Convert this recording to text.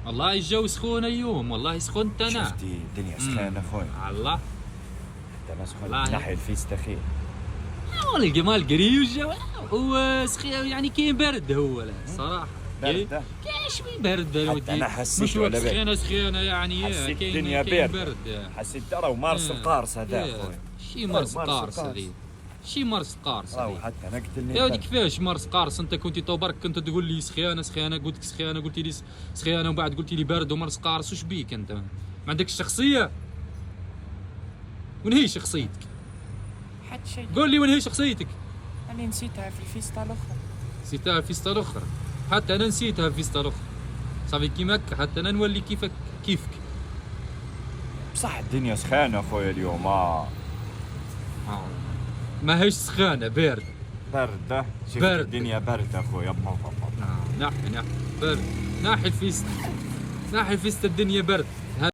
والله الجو سخون اليوم، والله سخنت انا. شفتي الدنيا سخانة خويا. الله. حتى انا سخون والله. من ناحية الفيستا خير. الجمال قري والجو هو يعني كاين برد هو لا صراحة. باردة. كاين شوي برد حتى أنا حسيت مش وقت على بالي. سخينة يعني حسيت كاين الدنيا كاين باردة. برد. حسيت ترى مارس القارص هذا خويا. شي مرس مارس قارص القارص. هذي. شي مرس قارص راهو هذي. حتى انا قتلني يا ودي البرد. كيفاش مرس قارص؟ انت كنت تو برك كنت تقول لي سخيانه سخيانه، قلت لك سخيانه قلت لي سخيانه، ومن بعد قلت لي برد ومرس قارص. وش بيك انت؟ ما عندكش شخصيه؟ وين هي شخصيتك؟ حتى شيء. قول لي وين هي شخصيتك؟ أنا نسيتها في الفيستا الأخرى. نسيتها في فيستا الاخرى. حتى انا نسيتها في فيستا الاخرى. صافي كيماك حتى انا نولي كيفك. بصح الدنيا سخانة خويا اليوم. ما هيش سخانه، بارد. باردة. شفت برد. الدنيا باردة خويا. ناحي برد. ناحي الفيستا الدنيا برد.